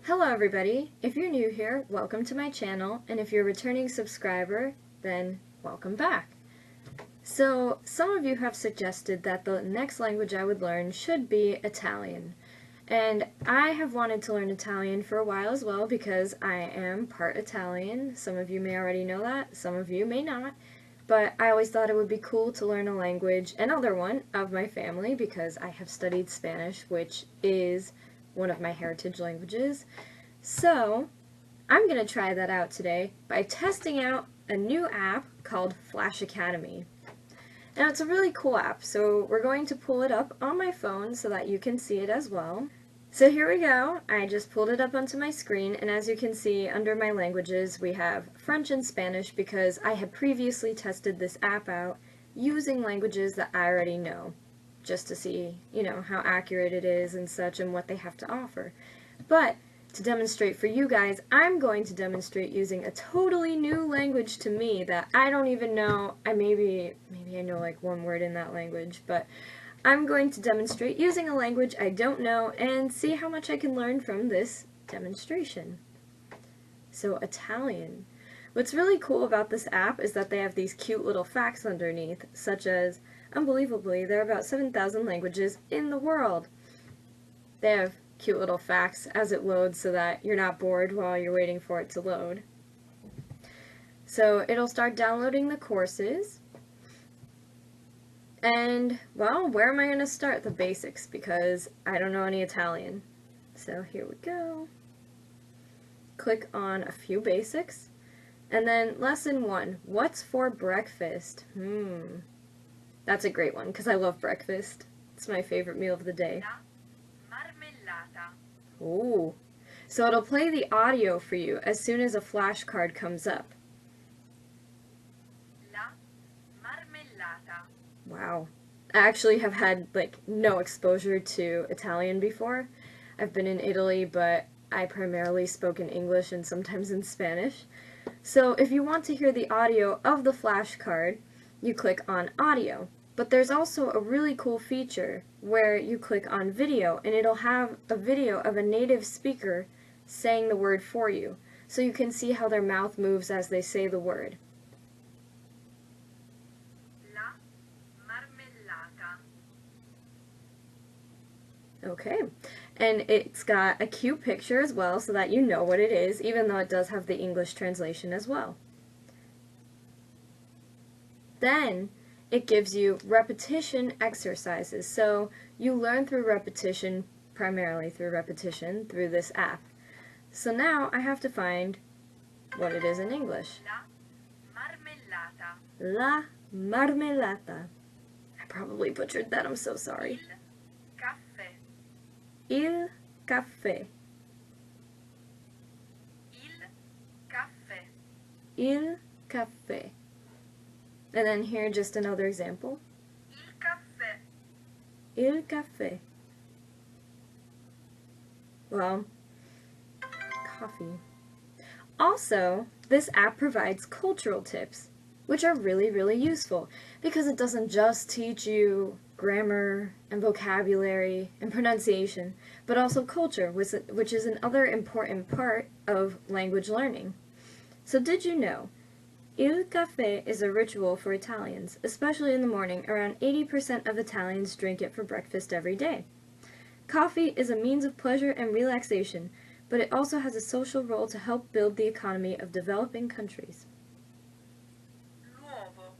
Hello everybody! If you're new here, welcome to my channel, and if you're a returning subscriber, then welcome back. So, some of you have suggested that the next language I would learn should be Italian. And I have wanted to learn Italian for a while as well because I am part Italian. Some of you may already know that, some of you may not. But I always thought it would be cool to learn a language, another one, of my family because I have studied Spanish, which is one of my heritage languages. So I'm going to try that out today by testing out a new app called FlashAcademy. Now it's a really cool app, so we're going to pull it up on my phone so that you can see it as well. So here we go. I just pulled it up onto my screen, and as you can see under my languages we have French and Spanish because I had previously tested this app out using languages that I already know, just to see, how accurate it is and such and what they have to offer. But to demonstrate for you guys, I'm going to demonstrate using a totally new language to me that I don't even know. Maybe I know like one word in that language, but I'm going to demonstrate using a language I don't know and see how much I can learn from this demonstration. So Italian. What's really cool about this app is that they have these cute little facts underneath, such as, unbelievably, there are about 7,000 languages in the world. They have cute little facts as it loads so that you're not bored while you're waiting for it to load. So it'll start downloading the courses. And, well, where am I going to start? The basics, because I don't know any Italian. So here we go. Click on a few basics. And then lesson 1, what's for breakfast? That's a great one, because I love breakfast. It's my favorite meal of the day. La marmellata. Ooh. So it'll play the audio for you as soon as a flashcard comes up. La marmellata. Wow. I actually have had, no exposure to Italian before. I've been in Italy, but I primarily spoke in English and sometimes in Spanish. So if you want to hear the audio of the flashcard, you click on audio. But there's also a really cool feature where you click on video and it'll have a video of a native speaker saying the word for you. So you can see how their mouth moves as they say the word. La marmellata. Okay, and it's got a cute picture as well so that you know what it is, even though it does have the English translation as well. Then it gives you repetition exercises, so you learn through repetition, primarily through repetition, through this app. So now I have to find what it is in English. La marmellata. La marmellata. I probably butchered that, I'm so sorry. Il caffè. Il caffè. Il caffè. Il caffè. And then here just another example. Il caffè. Il caffè. Well, coffee. Also, this app provides cultural tips, which are really, really useful because it doesn't just teach you grammar and vocabulary and pronunciation, but also culture, which is another important part of language learning. So did you know? Il caffè is a ritual for Italians, especially in the morning. Around 80% of Italians drink it for breakfast every day. Coffee is a means of pleasure and relaxation, but it also has a social role to help build the economy of developing countries. L'uovo.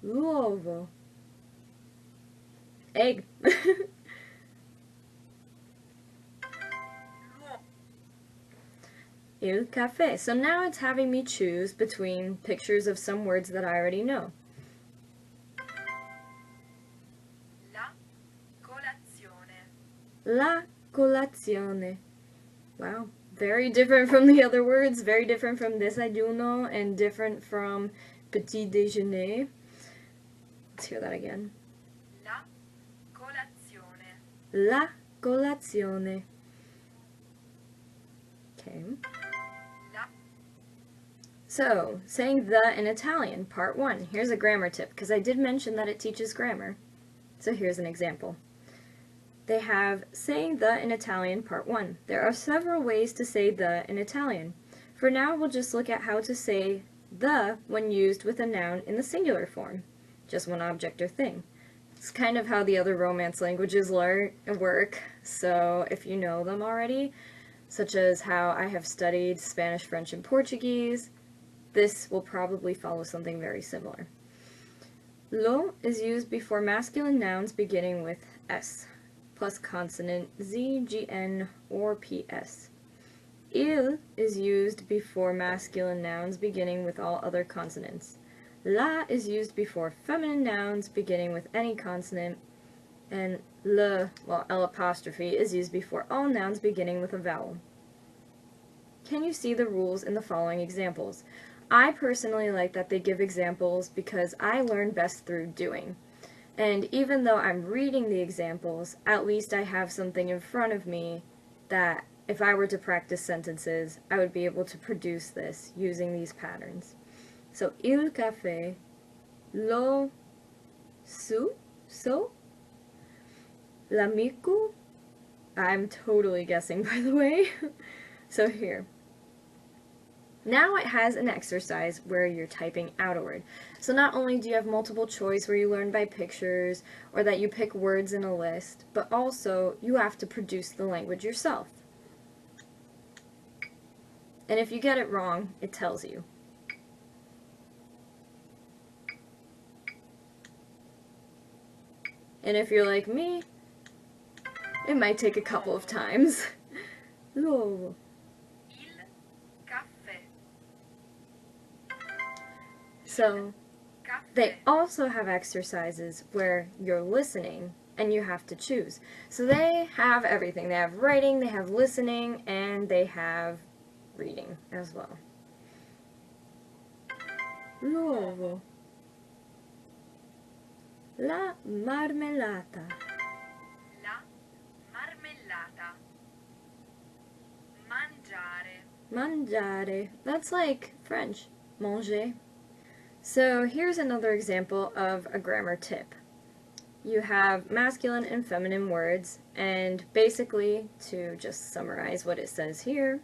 L'uovo. Egg. Il caffè. So now it's having me choose between pictures of some words that I already know. La colazione. La colazione. Wow. Very different from the other words, very different from desayuno, and different from petit déjeuner. Let's hear that again. La colazione. La colazione. Okay. So, saying the in Italian, part 1. Here's a grammar tip, because I did mention that it teaches grammar. So here's an example. they have saying the in Italian part 1. There are several ways to say the in Italian. For now, we'll just look at how to say the when used with a noun in the singular form, just one object or thing. It's kind of how the other Romance languages work, so if you know them already, such as how I have studied Spanish, French, and Portuguese, this will probably follow something very similar. Lo is used before masculine nouns beginning with S, plus consonant Z, GN, or PS. Il is used before masculine nouns beginning with all other consonants. La is used before feminine nouns beginning with any consonant, and le, well, L apostrophe, is used before all nouns beginning with a vowel. Can you see the rules in the following examples? I personally like that they give examples because I learn best through doing. And even though I'm reading the examples, at least I have something in front of me that if I were to practice sentences, I would be able to produce this using these patterns. So, il caffè, lo, so, l'amico, I'm totally guessing by the way. So here. Now it has an exercise where you're typing out a word. So not only do you have multiple choice where you learn by pictures or that you pick words in a list, but also you have to produce the language yourself. And if you get it wrong, it tells you. And if you're like me, it might take a couple of times. L'uovo. Il caffè. So, Caffè. they also have exercises where you're listening and you have to choose. So they have everything. They have writing, they have listening, and they have reading as well. L'uovo. La marmellata. La marmellata. Mangiare. Mangiare. That's like French. Manger. So here's another example of a grammar tip. You have masculine and feminine words, and basically, to just summarize what it says here,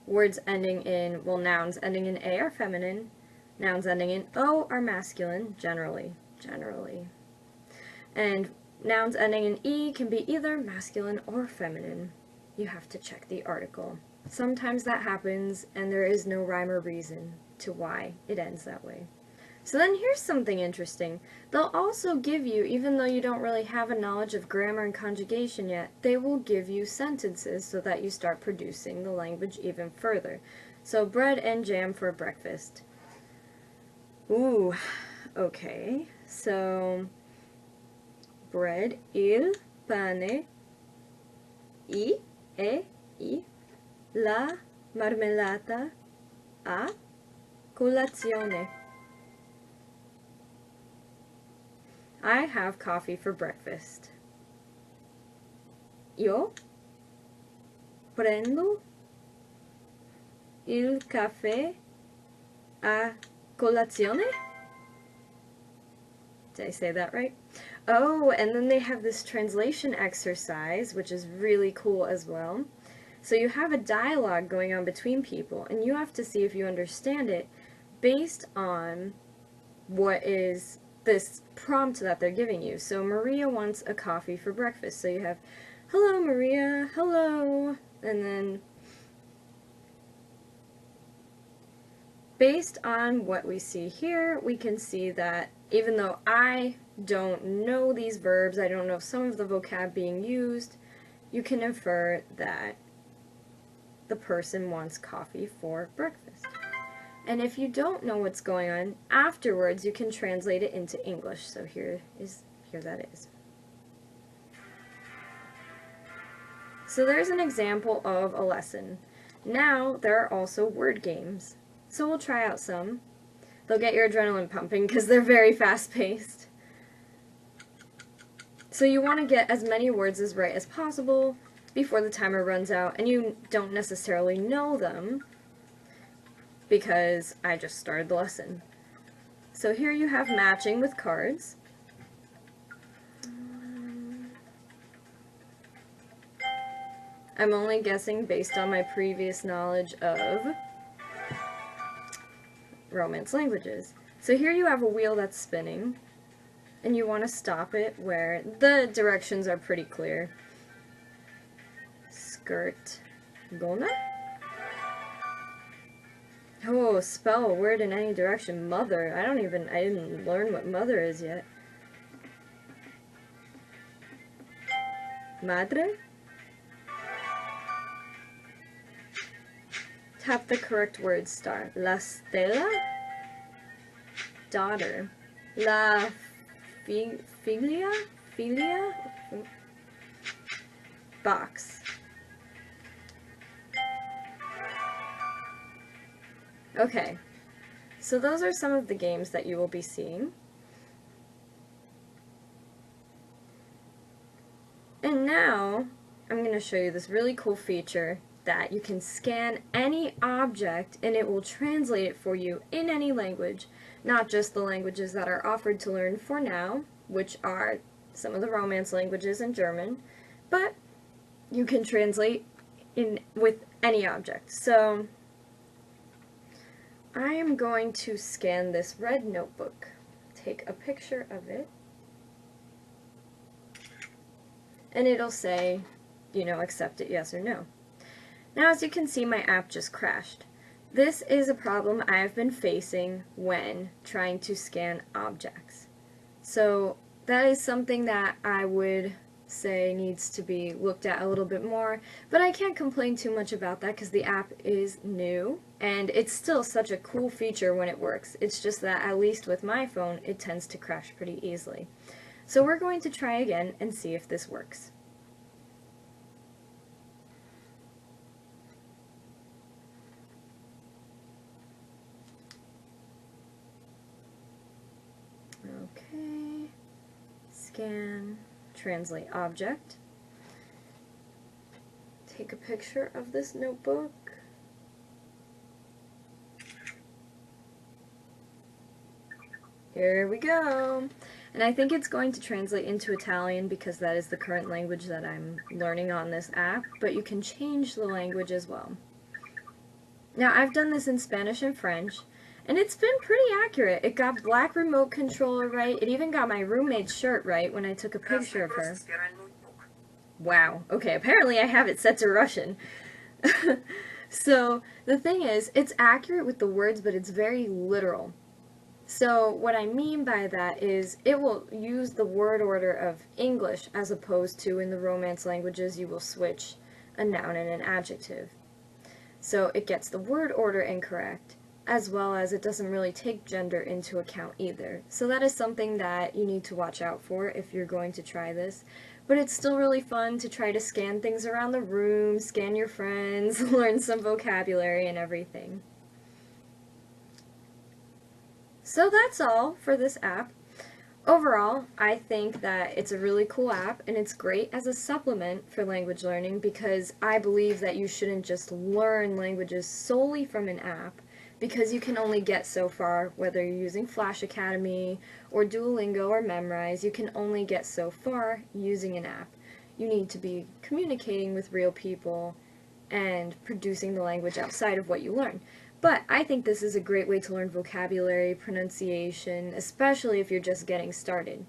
words ending in, well, nouns ending in A are feminine, nouns ending in O are masculine, generally. And nouns ending in E can be either masculine or feminine. You have to check the article. Sometimes that happens, and there is no rhyme or reason to why it ends that way. So then here's something interesting. They'll also give you, even though you don't really have a knowledge of grammar and conjugation yet, they will give you sentences so that you start producing the language even further. So bread and jam for breakfast. Ooh, okay. So bread, il pane, I, la marmellata, a colazione. I have coffee for breakfast. Io prendo il caffè a colazione? Did I say that right? Oh, and then they have this translation exercise, which is really cool as well. So you have a dialogue going on between people, and you have to see if you understand it based on what is this prompt that they're giving you. So Maria wants a coffee for breakfast. So you have, hello Maria, hello, and then based on what we see here, we can see that even though I don't know these verbs, I don't know some of the vocab being used, you can infer that the person wants coffee for breakfast. And if you don't know what's going on, afterwards you can translate it into English. So here that is. So there's an example of a lesson. Now there are also word games. So we'll try out some. They'll get your adrenaline pumping because they're very fast-paced. So you want to get as many words as right as possible before the timer runs out, and you don't necessarily know them because I just started the lesson. So here you have matching with cards. I'm only guessing based on my previous knowledge of Romance languages. So here you have a wheel that's spinning, and you want to stop it where the directions are pretty clear. Skirt, gona? Oh, spell a word in any direction. Mother. I didn't learn what mother is yet. Madre? Tap the correct word star. La stella? Daughter. La figlia? Filia? Box. Okay, so those are some of the games that you will be seeing. And now, I'm going to show you this really cool feature that you can scan any object and it will translate it for you in any language, not just the languages that are offered to learn for now, which are some of the Romance languages and German, but you can translate with any object. So I am going to scan this red notebook, take a picture of it, and it'll say, you know, accept it, yes or no. Now, as you can see, my app just crashed. This is a problem I have been facing when trying to scan objects. So that is something that I would say needs to be looked at a little bit more, but I can't complain too much about that because the app is new and it's still such a cool feature when it works. It's just that at least with my phone it tends to crash pretty easily. So we're going to try again and see if this works. Okay, scan, translate object, take a picture of this notebook, here we go, and I think it's going to translate into Italian because that is the current language that I'm learning on this app, but you can change the language as well. Now I've done this in Spanish and French, and it's been pretty accurate. It got black remote controller right. It even got my roommate's shirt right when I took a picture of her. Wow. Okay, apparently I have it set to Russian. So the thing is, it's accurate with the words, but it's very literal. So what I mean by that is it will use the word order of English as opposed to in the Romance languages you will switch a noun and an adjective. So it gets the word order incorrect, as well as it doesn't really take gender into account either. So that is something that you need to watch out for if you're going to try this. But it's still really fun to try to scan things around the room, scan your friends, learn some vocabulary and everything. So that's all for this app. Overall, I think that it's a really cool app and it's great as a supplement for language learning because I believe that you shouldn't just learn languages solely from an app because you can only get so far, whether you're using FlashAcademy or Duolingo or Memrise, you can only get so far using an app. You need to be communicating with real people and producing the language outside of what you learn. But I think this is a great way to learn vocabulary, pronunciation, especially if you're just getting started.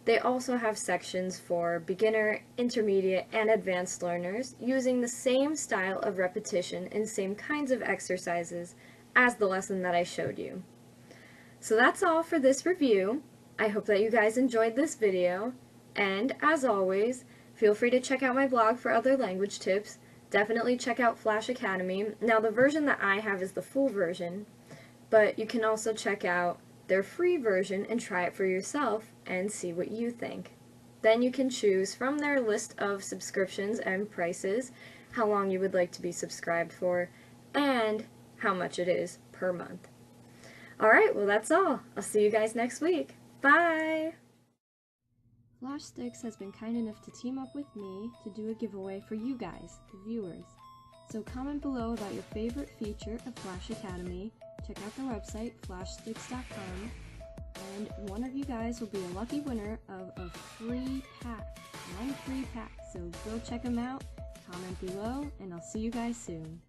They also have sections for beginner, intermediate, and advanced learners using the same style of repetition and same kinds of exercises as the lesson that I showed you. So that's all for this review. I hope that you guys enjoyed this video, and as always, feel free to check out my blog for other language tips. Definitely check out FlashAcademy. Now the version that I have is the full version, but you can also check out their free version and try it for yourself and see what you think. Then you can choose from their list of subscriptions and prices how long you would like to be subscribed for and how much it is per month. Alright, well that's all. I'll see you guys next week. Bye! Flashsticks has been kind enough to team up with me to do a giveaway for you guys, the viewers. So comment below about your favorite feature of FlashAcademy, check out their website, flashsticks.com, and one of you guys will be a lucky winner of a free pack, one free pack, so go check them out, comment below, and I'll see you guys soon.